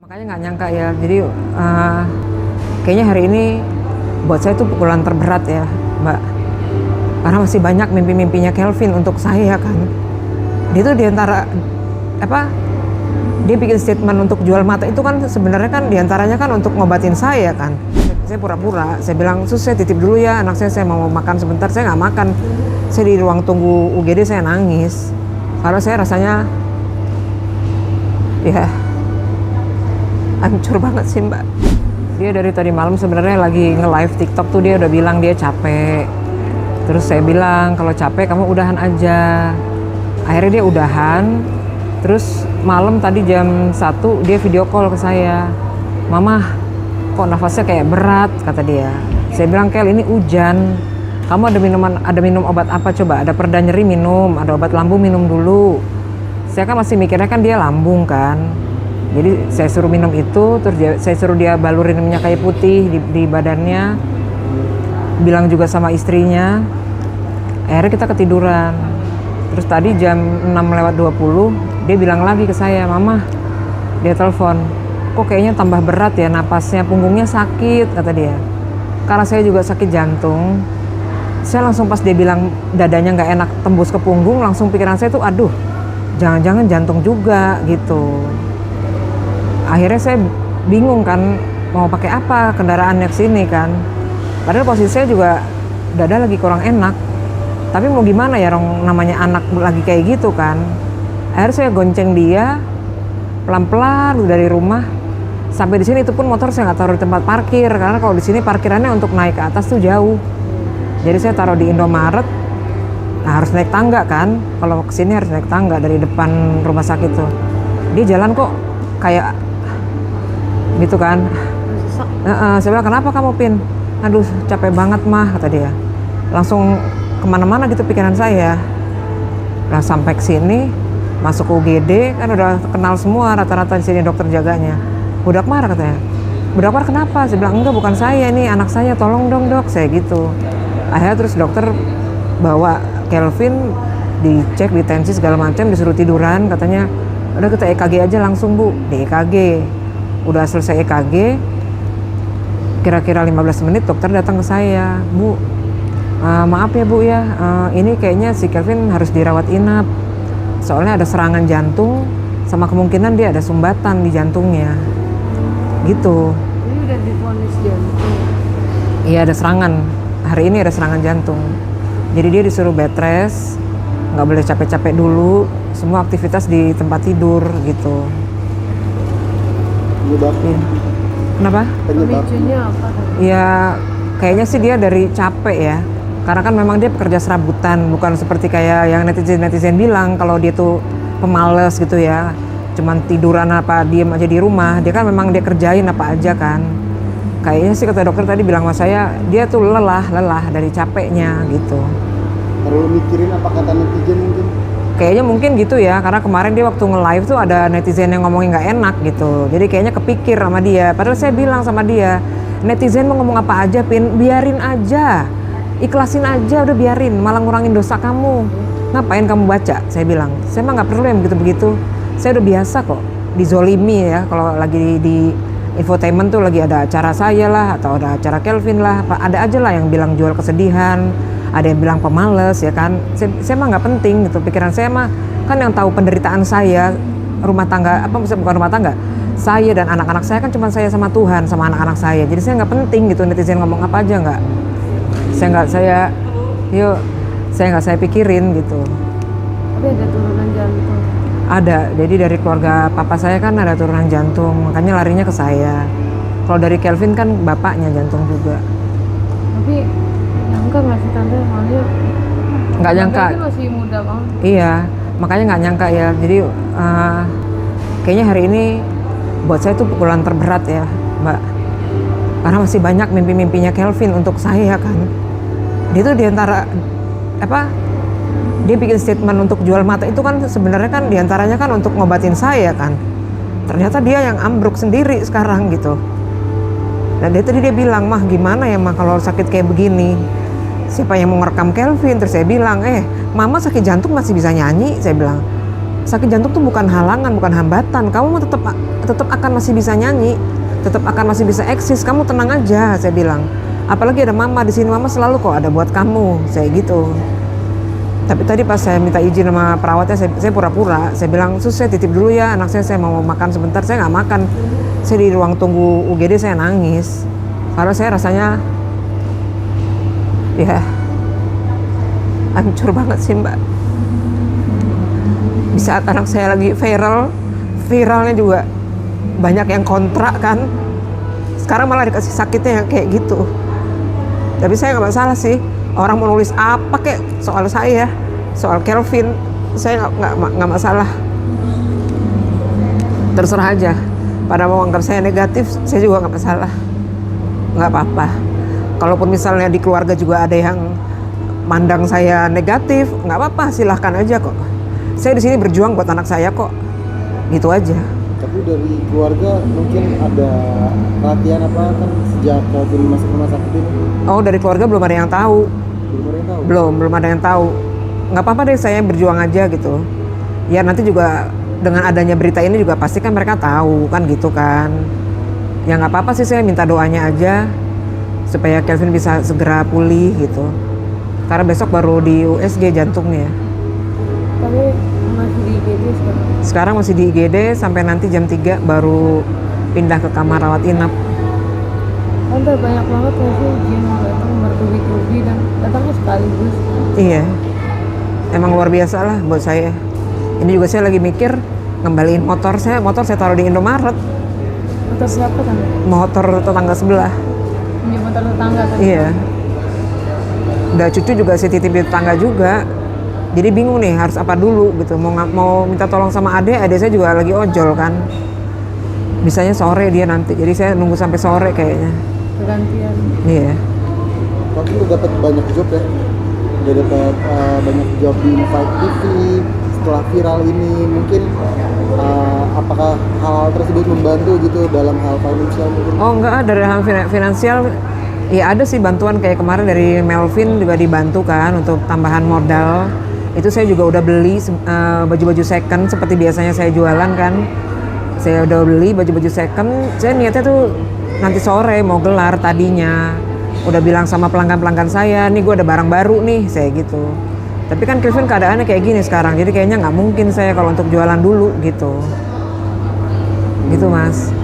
Makanya nggak nyangka ya, jadi kayaknya hari ini buat saya itu pukulan terberat ya Mbak. Karena masih banyak mimpi-mimpinya Kelvin untuk saya kan. Dia tuh diantara dia bikin statement untuk jual mata itu kan sebenarnya kan diantaranya kan untuk ngobatin saya kan. Saya pura-pura, saya bilang, sus saya titip dulu ya anak saya mau makan sebentar. Saya nggak makan, saya di ruang tunggu UGD saya nangis. Karena saya rasanya ya hancur banget sih Mbak. Dia dari tadi malam sebenarnya lagi nge-live TikTok tuh, dia udah bilang dia capek. Terus saya bilang kalau capek kamu udahan aja. Akhirnya dia udahan. Terus malam tadi jam 1 dia video call ke saya. Mama, kok nafasnya kayak berat, kata dia. Saya bilang, Kel ini hujan. Kamu ada minum obat apa coba? Ada pereda nyeri minum, ada obat lambung minum dulu. Saya kan masih mikirnya kan dia lambung kan. Jadi saya suruh minum itu, terus saya suruh dia balurin minyak kayu putih di badannya. Bilang juga sama istrinya. Akhirnya kita ketiduran. Terus tadi jam 6:20 dia bilang lagi ke saya, Mama, dia telepon, kok kayaknya tambah berat ya napasnya, punggungnya sakit, kata dia. Karena saya juga sakit jantung, saya langsung pas dia bilang dadanya nggak enak tembus ke punggung, langsung pikiran saya tuh, aduh, jangan-jangan jantung juga gitu. Akhirnya saya bingung kan mau pakai apa kendaraannya ke sini kan. Padahal posisi saya juga dada lagi kurang enak. Tapi mau gimana ya Rong, namanya anak lagi kayak gitu kan. Akhirnya saya gonceng dia pelan-pelan dari rumah sampai di sini. Itu pun motor saya nggak taruh di tempat parkir karena kalau di sini parkirannya untuk naik ke atas tuh jauh. Jadi saya taruh di Indomaret. Nah, harus naik tangga kan. Kalau ke sini harus naik tangga dari depan rumah sakit tuh. Dia jalan kok kayak gitu kan. Saya bilang, kenapa kamu Pin? Aduh capek banget mah, kata dia. Langsung kemana-mana gitu pikiran saya. Nah sampai ke sini masuk ke UGD kan udah kenal semua rata-rata di sini dokter jaganya. Budak marah katanya. Budak marah kenapa? Saya bilang enggak, bukan saya, ini anak saya, tolong dong dok, saya gitu. Akhirnya terus dokter bawa Kelvin dicek di tensi segala macam, disuruh tiduran, katanya udah kita EKG aja langsung Bu. Di EKG udah selesai EKG, kira-kira 15 menit dokter datang ke saya, Bu, maaf ya Bu ya, ini kayaknya si Kelvin harus dirawat inap. Soalnya ada serangan jantung, sama kemungkinan dia ada sumbatan di jantungnya. Gitu. Ini udah divonis jantung? Iya ada serangan, hari ini ada serangan jantung. Jadi dia disuruh bed rest, nggak boleh capek-capek dulu, semua aktivitas di tempat tidur gitu. Penyebabnya? Kenapa? Pemicunya apa? Ya kayaknya sih dia dari capek ya. Karena kan memang dia pekerja serabutan, bukan seperti kayak yang netizen bilang kalau dia tuh pemalas gitu ya. Cuman tiduran apa diem aja di rumah. Dia kan memang dia kerjain apa aja kan. Kayaknya sih kata dokter tadi bilang sama saya, dia tuh lelah dari capeknya gitu. Terlalu mikirin apa kata netizen mungkin? Kayaknya mungkin gitu ya, karena kemarin dia waktu nge-live tuh ada netizen yang ngomongin nggak enak gitu. Jadi kayaknya kepikir sama dia. Padahal saya bilang sama dia, netizen mau ngomong apa aja Pin, biarin aja. Ikhlasin aja, udah biarin, malah ngurangin dosa kamu. Ngapain kamu baca? Saya bilang, saya mah nggak perlu yang begitu-begitu. Saya udah biasa kok dizolimi ya, kalau lagi di infotainment tuh lagi ada acara saya lah, atau ada acara Kelvin lah, ada aja lah yang bilang jual kesedihan, ada yang bilang pemalas ya kan. Saya mah nggak penting gitu, pikiran saya mah kan yang tahu penderitaan saya, rumah tangga, bukan rumah tangga, saya dan anak-anak saya kan cuma saya sama Tuhan, sama anak-anak saya. Jadi saya nggak penting gitu netizen ngomong apa aja, nggak. Saya nggak pikirin gitu. Tapi ada turunan jantung? Ada, jadi dari keluarga papa saya kan ada turunan jantung, makanya larinya ke saya. Kalau dari Kelvin kan bapaknya jantung juga. Tapi nyangka nggak sih Tante? Soalnya Nggak nyangka. Tante masih muda banget. Iya, makanya nggak nyangka ya. Jadi kayaknya hari ini buat saya tuh pukulan terberat ya Mbak. Karena masih banyak mimpi-mimpinya Kelvin untuk saya kan. Dia tuh diantara dia bikin statement untuk jual mata itu kan sebenarnya kan diantaranya kan untuk ngobatin saya kan. Ternyata dia yang ambruk sendiri sekarang gitu. Dan dia tadi dia bilang, mah gimana ya mah kalau sakit kayak begini, siapa yang mau ngerekam Kelvin? Terus saya bilang, mama sakit jantung masih bisa nyanyi, saya bilang. sakit jantung tuh bukan halangan, bukan hambatan. Kamu mah tetap akan masih bisa nyanyi, tetap akan masih bisa eksis. Kamu tenang aja, saya bilang. Apalagi ada mama di sini, mama selalu kok ada buat kamu, saya gitu. Tapi tadi pas saya minta izin sama perawatnya, saya pura-pura, saya bilang, sus saya titip dulu ya anak saya mau makan sebentar. Saya nggak makan, saya di ruang tunggu UGD saya nangis. Karena saya rasanya, ya hancur banget sih mbak. Di saat anak saya lagi viralnya juga banyak yang kontrak kan. Sekarang malah dikasih sakitnya yang kayak gitu. Tapi saya nggak masalah sih. Orang mau nulis apa kek soal saya, soal Kelvin, saya nggak masalah. Terserah aja. Pada mau anggap saya negatif, saya juga nggak masalah. Nggak apa-apa. Kalaupun misalnya di keluarga juga ada yang mandang saya negatif, nggak apa-apa, silahkan aja kok. Saya di sini berjuang buat anak saya kok, gitu aja. Tapi dari keluarga mungkin ada perhatian apa kan sejak Kelvin masuk rumah sakit ini? Oh, dari keluarga belum ada yang tahu. Belum ada yang tahu? Belum ada yang tahu. Nggak apa-apa deh, saya berjuang aja gitu. Ya nanti juga dengan adanya berita ini juga pasti kan mereka tahu kan gitu kan. Ya nggak apa-apa sih, saya minta doanya aja supaya Kelvin bisa segera pulih gitu. Karena besok baru di USG jantungnya. Tapi masih di IGD sekarang. Sekarang masih di IGD sampai nanti jam 3 baru pindah ke kamar rawat inap. Tante banyak banget ya sih Jin datang bertubi-tubi dan datangnya sekaligus. Iya, emang luar biasa lah buat saya. Ini juga saya lagi mikir ngembaliin motor saya taruh di Indomaret. Motor siapa tante? Motor tetangga sebelah. Pinjam motor tetangga tante. Iya. Udah cucu juga saya titip di tetangga juga. Jadi bingung nih harus apa dulu gitu. Mau minta tolong sama adek saya juga lagi ojol kan. Bisanya sore dia nanti. Jadi saya nunggu sampai sore kayaknya. Bergantian. Iya. Tapi lu dapat banyak job ya? Udah dapat banyak job di Fight TV setelah viral ini. Mungkin apakah hal tersebut membantu gitu dalam hal finansial mungkin? Oh enggak, dari hal finansial ya ada sih bantuan, kayak kemarin dari Melvin juga dibantu kan untuk tambahan modal. Itu saya juga udah beli baju-baju second seperti biasanya saya jualan kan. Saya udah beli baju-baju second. Saya niatnya tuh nanti sore mau gelar tadinya. Udah bilang sama pelanggan-pelanggan saya, nih gue ada barang baru nih, saya gitu. Tapi kan Kelvin keadaannya kayak gini sekarang, jadi kayaknya nggak mungkin saya kalau untuk jualan dulu gitu. Gitu mas.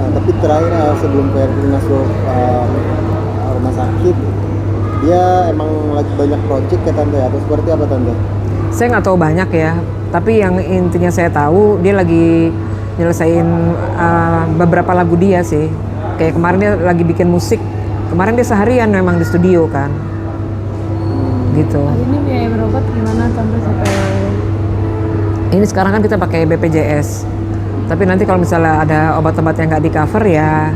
Tapi terakhir sebelum Kelvin masuk rumah sakit, dia emang lagi banyak project ya tante atau seperti apa tante? Saya nggak tahu banyak ya, tapi yang intinya saya tahu dia lagi nyelesain beberapa lagu dia sih. Kayak kemarin dia lagi bikin musik. Kemarin dia seharian memang di studio kan. Gitu. Hari ini biaya berobat gimana tante supaya? Ini sekarang kan kita pakai BPJS. Tapi nanti kalau misalnya ada obat-obat yang nggak di cover ya,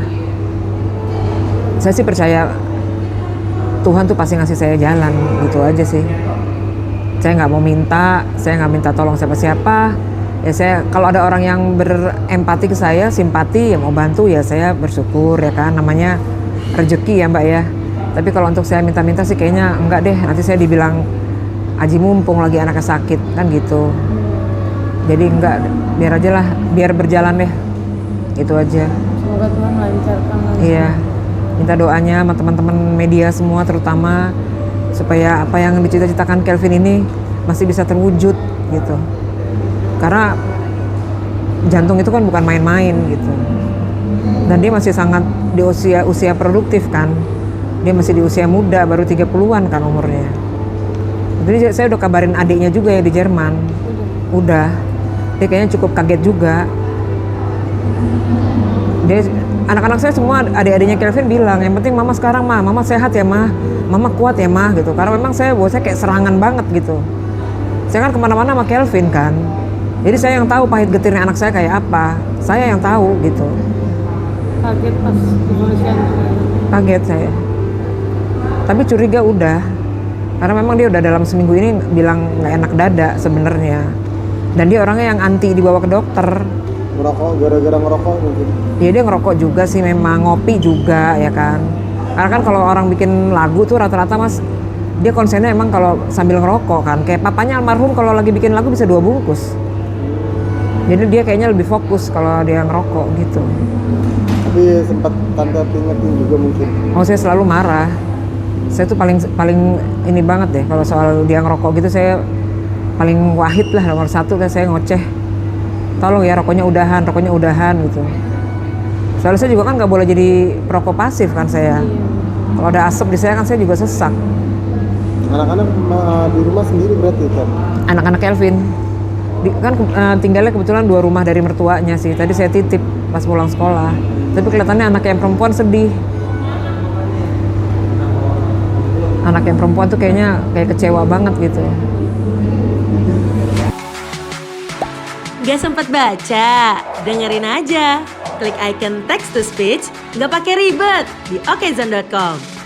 saya sih percaya Tuhan tuh pasti ngasih saya jalan, gitu aja sih. Saya nggak mau minta, saya nggak minta tolong siapa-siapa. Ya saya kalau ada orang yang berempati ke saya, simpati, ya mau bantu ya saya bersyukur ya kan, namanya rezeki ya mbak ya. Tapi kalau untuk saya minta-minta sih kayaknya enggak deh, nanti saya dibilang aji mumpung lagi anaknya sakit kan gitu. Jadi enggak, biar aja lah, biar berjalan deh, itu aja. Semoga Tuhan lancarkan. Iya, minta doanya sama teman-teman media semua terutama supaya apa yang dicita-citakan Kelvin ini masih bisa terwujud gitu. Karena jantung itu kan bukan main-main gitu. Dan dia masih sangat di usia produktif kan. Dia masih di usia muda, baru 30-an kan umurnya. Jadi saya udah kabarin adiknya juga ya di Jerman. Udah. Dia kayaknya cukup kaget juga. Dia anak-anak saya semua adik-adiknya Kelvin bilang, yang penting mama sekarang mama sehat ya mama kuat ya gitu. Karena memang buat saya kayak serangan banget gitu. Saya kan kemana-mana sama Kelvin kan. Jadi saya yang tahu pahit getirnya anak saya kayak apa. Saya yang tahu gitu. Kaget pas kepolisian. Kaget saya. Tapi curiga udah. Karena memang dia udah dalam seminggu ini bilang nggak enak dada sebenarnya. Dan dia orangnya yang anti dibawa ke dokter. Ngerokok, gara-gara ngerokok mungkin? Ya dia ngerokok juga sih memang, ngopi juga ya kan. Karena kan kalau orang bikin lagu tuh rata-rata mas dia konsennya emang kalau sambil ngerokok kan. Kayak papanya almarhum kalau lagi bikin lagu bisa 2 bungkus. Jadi dia kayaknya lebih fokus kalau dia ngerokok gitu. Tapi sempat tante peringetin juga mungkin. Oh, saya selalu marah. Saya tuh paling ini banget deh kalau soal dia ngerokok gitu, saya paling wahid lah, nomor 1 kan saya ngoceh. Tolong ya rokoknya udahan gitu. Soalnya saya juga kan nggak boleh jadi perokok pasif kan saya. Kalau ada asap di saya kan saya juga sesak. Anak-anak di rumah sendiri berarti kan? Anak-anak Kelvin kan tinggalnya kebetulan 2 rumah dari mertuanya sih. Tadi saya titip pas pulang sekolah. Tapi kelihatannya anak yang perempuan sedih. Anak yang perempuan tuh kayaknya kayak kecewa banget gitu. Gak sempet baca? Dengerin aja. Klik icon text to speech, gak pakai ribet di okezone.com.